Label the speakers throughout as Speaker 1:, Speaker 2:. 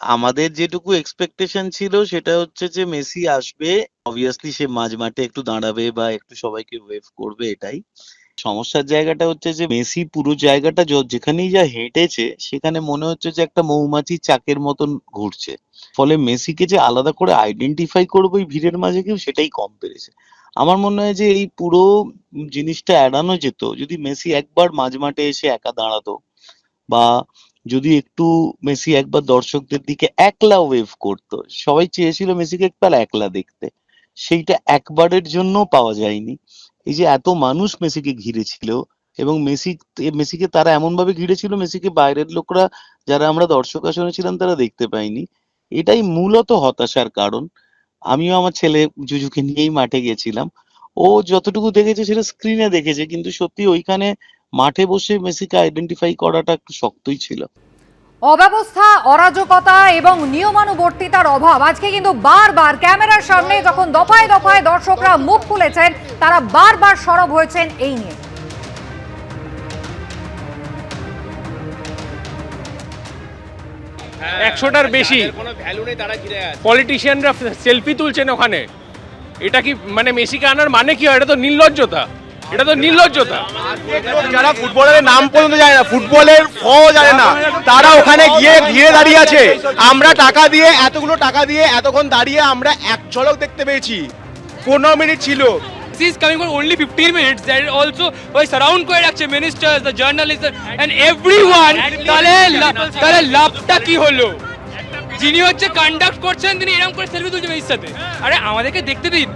Speaker 1: আমাদের যেটুকু এক্সপেকটেশন ছিল সেটা হচ্ছে যে মেসি আসবে, অবভিয়াসলি সে মাঝ মাঠে একটু দাঁড়াবে বা একটু সবাইকে ওয়েভ করবে, এটাই। সমস্যার জায়গাটা হচ্ছে যে মেসি পুরো জায়গাটা যেখানেই যা হেঁটেছে সেখানে মনে হচ্ছে যে একটা মৌমাছি চাকের মতন ঘুরছে। ফলে মেসিকে যে আলাদা করে আইডেন্টিফাই করবো এই ভিড়ের মাঝে কেউ, সেটাই কম পেরেছে। আমার মনে হয় যে এই পুরো জিনিসটা এড়ানো যেত যদি মেসি একবার মাঝ মাঠে এসে একা দাঁড়াতো, বা যদি একটু মেসি একবার দর্শকদের দিকে একলা ওয়েভ করতো। সবাই চেয়েছিল মেসিকে একবার একলা দেখতে, সেইটা একবারের জন্য পাওয়া যায়নি। এই যে এত মানুষ মেসিকে ঘিরে ছিল, এবং মেসিকে তারা এমন ভাবে ঘিরে ছিল, মেসিকে বাইরের লোকরা, যারা আমরা দর্শক আসনে ছিলাম, তারা দেখতে পাইনি। এটাই মূলত হতাশার কারণ। আমিও আমার ছেলে জুজুকে নিয়েই মাঠে গেছিলাম। ও যতটুকু দেখেছে সেটা স্ক্রিনে দেখেছে, কিন্তু সত্যি ওইখানে মাঠে বসে মেসিকে আইডেন্টিফাই করাটা একটু শক্তই ছিল।
Speaker 2: অব্যবস্থা, অরাজকতা এবং নিয়মানুবর্তিতার অভাব আজকে কিন্তু বারবার ক্যামেরার সামনে যখন দফায় দফায় দর্শকরা মুখ খুলেছেন, তারা বারবার সরব হয়েছেন এই নিয়ে।
Speaker 3: 100টার বেশি পলিটিশিয়ানরা সেলফি তুলছেন ওখানে। এটা কি মানে মেসিকে আনার মানে কি হয়? এটা তো নির্লজ্জতা, এটা তো নির্লজ্জতা।
Speaker 4: যারা ফুটবলের নাম পর্যন্ত জানে না, ফুটবলের জানে না, তারা ওখানে গিয়ে ঘিরে দাঁড়িয়ে আছে। আমরা টাকা দিয়ে, এতগুলো টাকা দিয়ে এতক্ষণ দাঁড়িয়ে আমরা এক ঝলক দেখতে পেয়েছি। 15 মিনিট ছিল।
Speaker 3: He is coming for only 15 minutes. There also ওই সারাউন্ড করে রাখছে ministers, the journalist and everyone. তাহলে লাভটা কি হলো? যিনি হচ্ছে কন্ডাক্ট করছেন তিনি এরকম করে সেলফি তুলছে মেসির সাথে। আরে আমাদেরকে দেখতে দিন।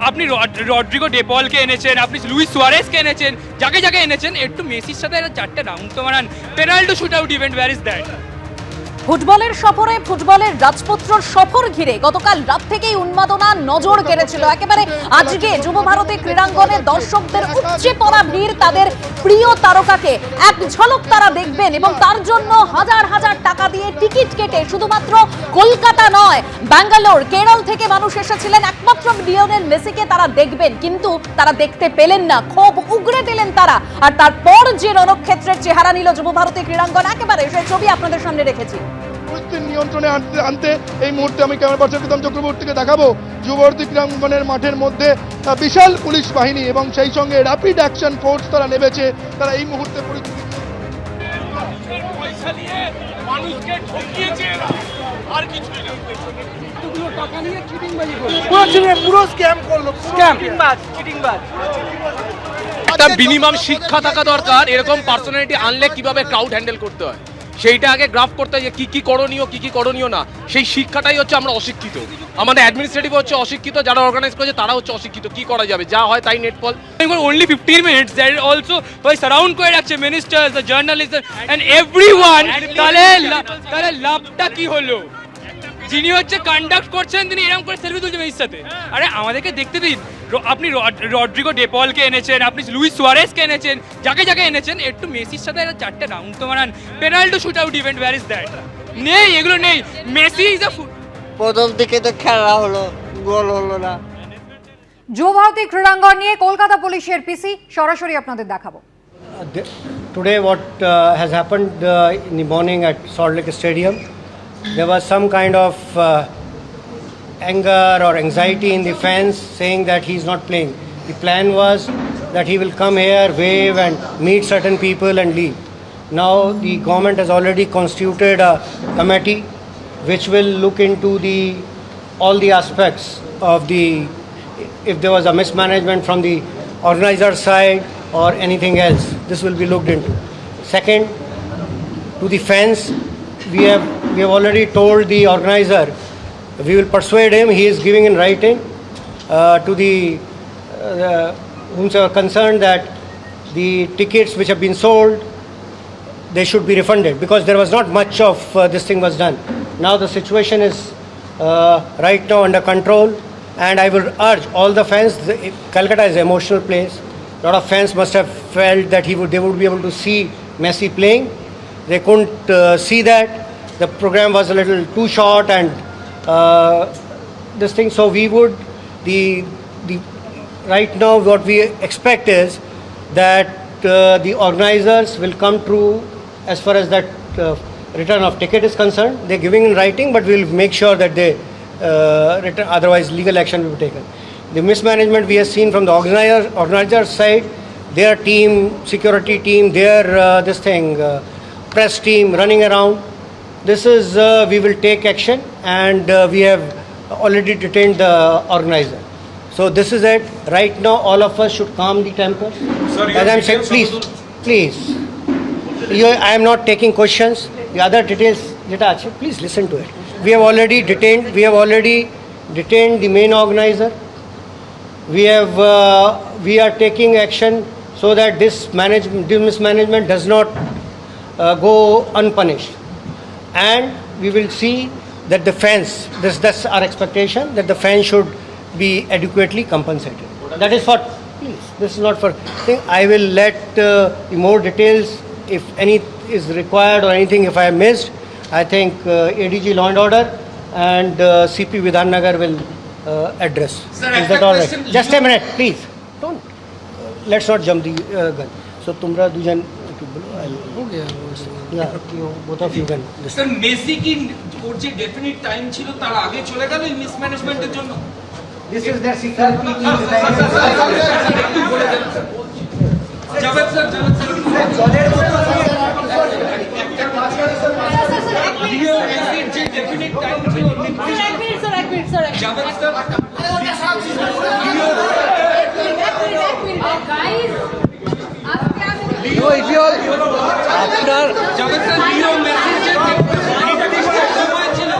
Speaker 3: আপনি রড্রিগো ডেপলকে এনেছেন, আপনি লুইস সুয়ারেজকে এনেছেন, যাকে যাকে এনেছেন, একটু মেসির সাথে চারটে রাউন্ড তো মারান। Penalty shoot out event, where is that?
Speaker 5: ফুটবলের সফরে, ফুটবলের রাজপুত্রর সফর ঘিরে গতকাল রাত থেকেই উন্মাদনা নজর কেড়েছিল। একেবারে আজকে যুব ভারতী ক্রীড়াঙ্গনে দর্শকদের উপচে পড়া ভিড়, তাদের প্রিয় তারকাকে এক ঝলক তারা দেখবেন, এবং তার জন্য হাজার হাজার টাকা দিয়ে টিকিট কেটে শুধুমাত্র কলকাতা নয়, ব্যাঙ্গালোর, কেরল থেকে মানুষ এসেছিলেন একমাত্র লিওনেল মেসিকে তারা দেখবেন। কিন্তু তারা দেখতে পেলেন না, ক্ষোভ উগরে দিলেন তারা। আর তারপর যে রণক্ষেত্রের চেহারা নিল যুব ভারতী ক্রীড়াঙ্গন, একেবারে সেই ছবি আপনাদের সামনে রেখেছি।
Speaker 6: পরিস্থিতি নিয়ন্ত্রণে আনতে এই মুহূর্তে আমি ক্যামেরা পার্সন প্রীতম চক্রবর্তীকে দেখাবো যুবভারতী ক্রীড়াঙ্গনের মাঠের মধ্যে বিশাল পুলিশ বাহিনী এবং সেই সঙ্গে র্যাপিড অ্যাকশন ফোর্স তারা নেমেছে। তারা এই মুহূর্তে পরিস্থিতি
Speaker 3: একটা মিনিমাম শিক্ষা থাকা দরকার, এরকম পার্সোনালিটি আনলে কিভাবে ক্রাউড হ্যান্ডেল করতে হয় সেইটা আগে গ্রাফ করতে হয়, যে কি কি করণীয় কি কি করণীয় না। সেই শিক্ষাটাই হচ্ছে আমরা অশিক্ষিত, আমাদের অ্যাডমিনিস্ট্রেটিভ হচ্ছে অশিক্ষিত, যারা অর্গানাইজ করেছে তারা হচ্ছে অশিক্ষিত। কি করা যাবে, যা হয় তাই নেটফল। only 15 minutes, there also ওই সারাউন্ড করে রাখছে ministers, the journalist and everyone. তাহলে লাভটা কি হলো? যিনি হচ্ছে কন্ডাক্ট করছেন তিনি এরকম করে সেলফি তুলছে মেসির সাথে। আরে আমাদেরকে দেখতে দিন। আপনি রড্রিগো ডেপলকে এনেছেন, আপনি লুইস সুয়ারেজকে এনেছেন, যাকে যাকে এনেছেন, একটু মেসির সাথে চারটে রাউন্ড তো মারান। Penalty shoot out event, where is that? নেই, এগুলো নেই। মেসি ইজ আ
Speaker 7: প্রথম দিকে তো খেলা হলো, গোল হলো না।
Speaker 2: যুব ভারতী ক্রীড়াঙ্গন নিয়ে কলকাতা পুলিশের পিসি সরাসরি আপনাদের দেখাবো।
Speaker 8: Today what has happened in the morning at Salt Lake Stadium, there was some kind of anger or anxiety in the fans saying that he's not playing. The plan was that he will come here, wave and meet certain people and leave. Now the government has already constituted a committee which will look into all the aspects of if there was a mismanagement from the organizer side or anything else. This will be looked into. Second, to the fans, we have already told the organizer, we will persuade him. He is giving in writing to the whomsoever concerned that the tickets which have been sold, they should be refunded, because there was not much of this thing was done. Now the situation is right now under control, and I will urge all the fans. Calcutta is an emotional place. A lot of fans must have felt that they would be able to see Messi playing. They couldn't see that. The program was a little too short and this thing. So we would right now what we expect is that the organizers will come through as far as that return of ticket is concerned. They're giving in writing, but we'll make sure that they return, otherwise legal action will be taken. The mismanagement we have seen from the organizer side, their team, security team, their press team running around. This is, we will take action, and we have already detained the organizer. So this is it. Right now, all of us should calm the temper. As I'm saying, please. I am not taking questions. The other details, please listen to it. We have already detained the main organizer. We are taking action so that this mismanagement does not go unpunished. And we will see that the fans, that's our expectation, that the fans should be adequately compensated. That is for, please, this is not for thing. I will let more details, if any is required or anything, if I have missed. I think ADG Law and Order and CP Vidhan Nagar will address. Is that all right? Just a minute, please. Don't. Let's not jump the gun. So, tumra dujan. Yeah, both of you can.
Speaker 9: Sir Messi কি ওর যে definite time ছিল তার আগে চলে গেল এই মিসম্যানেজমেন্টের জন্য?
Speaker 8: This is their security team.
Speaker 9: Javed sir Leo মেসির যে ডেফিনিট টাইম ছিল জাভেদ স্যার
Speaker 3: আপনার
Speaker 9: জাভেদ স্যার লিও মেসির যে সময় ছিল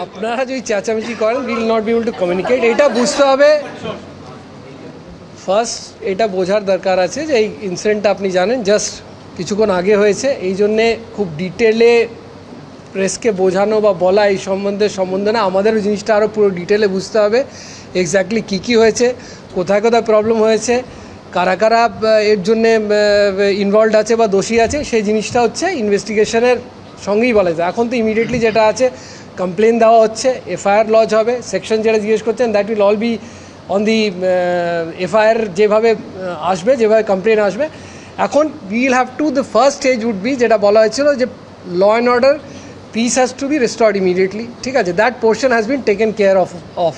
Speaker 3: আপনারা যদি চেঁচামেচি করেন will not be able to communicate. এটা বুঝতে হবে, ফার্স্ট এটা বোঝার দরকার আছে যে এই ইনসিডেন্টটা আপনি জানেন জাস্ট কিছুক্ষণ আগে হয়েছে, এই জন্যে খুব ডিটেলে প্রেসকে বোঝানো বা বলা এই সম্বন্ধে না, আমাদেরও জিনিসটা আরও পুরো ডিটেলে বুঝতে হবে এক্স্যাক্টলি কী হয়েছে, কোথায় কোথায় প্রবলেম হয়েছে, কারা কারা এর জন্যে ইনভলভড আছে বা দোষী আছে, সেই জিনিসটা হচ্ছে ইনভেস্টিগেশনের সঙ্গেই বলা যায়। এখন তো ইমিডিয়েটলি যেটা আছে কমপ্লেন দেওয়া হচ্ছে, এফআইআর লজ হবে, সেকশন যেটা জিজ্ঞেস করছেন that will all be on the FIR যেভাবে আসবে, যেভাবে কমপ্লেন আসবে। এখন will have to the first stage would be যেটা বলা হয়েছিল যে law and order peace has to be restored immediately, ঠিক আছে, that portion has been taken care of.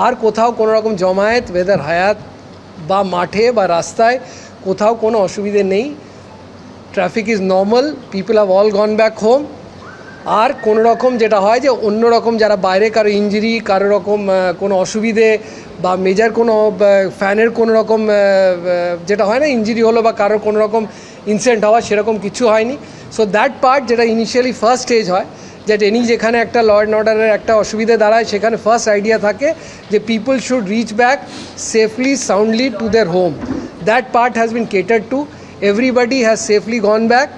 Speaker 3: আর কোথাও কোনো রকম জমায়েত ওয়েদার হায়াত বা মাঠে বা রাস্তায় কোথাও কোনো অসুবিধে নেই, traffic is normal, people have all gone back home. আর কোনো রকম যেটা হয় যে অন্য রকম যারা বাইরে কারো ইঞ্জুরি, কারো রকম কোনো অসুবিধে বা মেজর কোনো ফ্যানের কোনো রকম যেটা হয় না ইঞ্জুরি হলো বা কারোর কোনো রকম ইনসিডেন্ট হওয়া, সেরকম কিছু হয়নি। সো দ্যাট পার্ট যেটা ইনিশিয়ালি ফার্স্ট স্টেজ হয়, দ্যাট এনি যেখানে একটা ল অ্যান্ড অর্ডারের একটা অসুবিধে দাঁড়ায় সেখানে ফার্স্ট আইডিয়া থাকে যে people should reach back safely soundly to their home. That part has been catered to, everybody has safely gone back.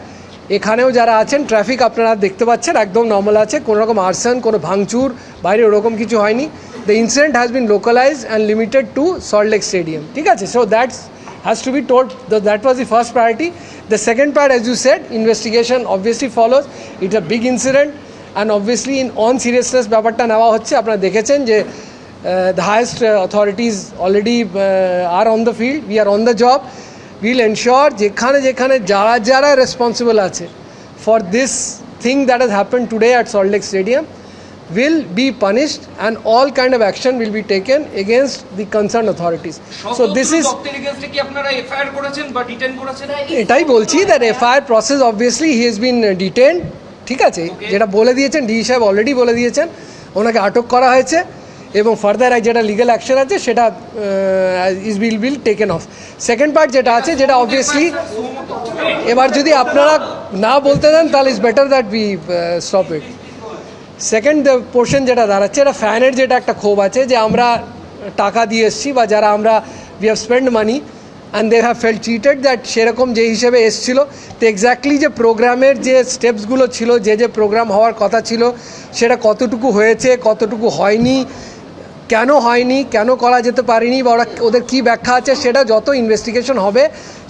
Speaker 3: এখানেও যারা আছেন ট্রাফিক আপনারা দেখতে পাচ্ছেন একদম নর্মাল আছে, কোনো রকম আর্সন, কোনো ভাঙচুর বাইরে ওরকম কিছু হয়নি। The incident has been localized and limited to Salt Lake Stadium, ঠিক আছে। So that's has to be told, that was the first priority. The second part, as you said, investigation obviously follows. It's a big incident and obviously in on seriousness ব্যাপারটা নেওয়া হচ্ছে। আপনারা দেখেছেন যে the highest authorities already are on the field, we are on the job. We'll ensure যেখানে যেখানে যারা responsible আছে for this thing that has happened today at Salt Lake Stadium will be punished and all kind of action will be taken against the concerned authorities. So this is
Speaker 9: কি আপনারা FIR করেছেন বা detain করেছেন?
Speaker 3: এটাই বলছি that FIR process obviously he has been detained, ঠিক আছে, যেটা বলে দিয়েছেন ডি সাহেব অলরেডি বলে দিয়েছেন, ওনাকে আটক করা হয়েছে এবং ফার্দার যেটা লিগ্যাল অ্যাকশন আছে সেটা will taken of. Second part যেটা আছে যেটা অবভিয়াসলি এবার যদি আপনারা না বলতে দেন তাহলে is better that we stop it. Second portion যেটা দাঁড়াচ্ছে, এটা ফ্যানের যেটা একটা ক্ষোভ আছে যে আমরা টাকা দিয়ে এসছি বা যারা আমরা we have spend money and they have felt cheated, that সেরকম যে হিসেবে এসছিল তো এক্স্যাক্টলি যে প্রোগ্রামের যে স্টেপসগুলো ছিল, যে প্রোগ্রাম হওয়ার কথা ছিল সেটা কতটুকু হয়েছে, কতটুকু হয়নি, কেন হয়নি, কেন করা যেতে পারেনি বা ওদের কী ব্যাখ্যা আছে, সেটা যত ইনভেস্টিগেশন হবে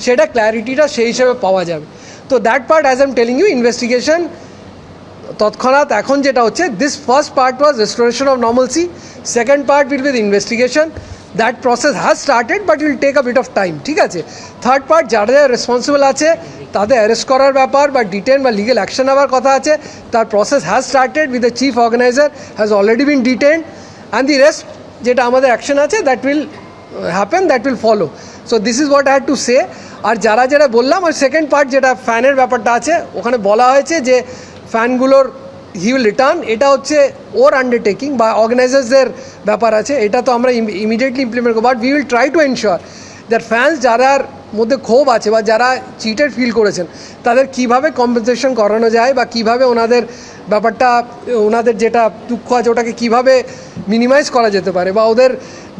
Speaker 3: সেটা ক্ল্যারিটিটা সেই হিসেবে পাওয়া যাবে। তো that part as I am telling you, investigation
Speaker 10: তৎক্ষণাৎ এখন যেটা হচ্ছে, this first part was restoration of normalcy, second part will be investigation, that process has started but will take a bit of time, ঠিক আছে। Third part যারা responsible আছে তাদের arrest করার ব্যাপার বা ডিটেন বা লিগেল অ্যাকশন নেওয়ার কথা আছে, তার process has started with the chief organiser has already been detained, and the rest যেটা আমাদের অ্যাকশন আছে that will happen, that will follow. So this is what I had to say. আর যারা বললাম, আর সেকেন্ড পার্ট যেটা ফ্যানের ব্যাপারটা আছে, ওখানে বলা হয়েছে যে ফ্যানগুলোর হি উইল রিটার্ন, এটা হচ্ছে ওর আন্ডারটেকিং বা অর্গানাইজার্সদের ব্যাপার আছে, এটা তো আমরা ইমিডিয়েটলি ইমপ্লিমেন্ট করবো। But we will try to ensure that fans যারার মধ্যে ক্ষোভ আছে বা যারা চিটেড ফিল করেছেন তাদের কিভাবে কম্পেনসেশন করানো যায় বা কিভাবে ওনাদের ব্যাপারটা, ওনাদের যেটা দুঃখ আছে ওটাকে কিভাবে মিনিমাইজ করা যেতে পারে বা ওদের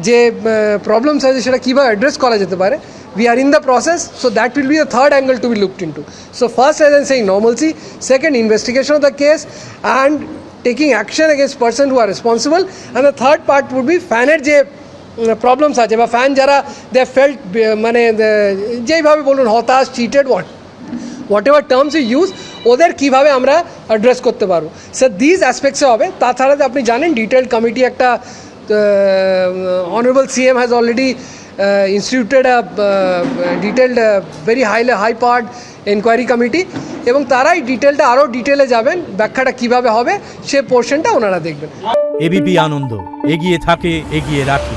Speaker 10: যে প্রবলেমস আছে সেটা কীভাবে অ্যাড্রেস করা যেতে পারে। We are in the process, so that will be the third angle to be looked into. So first, as I'm saying, normalcy. Second, investigation of the case and taking action against person who are responsible. And the third part would be ফ্যানের যে problems আছে বা fan যারা দে felt মানে যেইভাবে বলুন হতাশ, cheated, what ever terms you use, ওদের কীভাবে আমরা অ্যাড্রেস করতে পারবো, স্যার দিস অ্যাসপেক্টসে হবে। তাছাড়া আপনি জানেন ডিটেলড কমিটি একটা honourable CM has already instituted a detailed very high powered enquiry committee, এবং তারাই ডিটেলটা আরও ডিটেলে যাবেন, ব্যাখ্যাটা কিভাবে হবে সে পোর্শনটা ওনারা দেখবেন।
Speaker 11: এবিপি আনন্দ, এগিয়ে থাকে, এগিয়ে রাখে।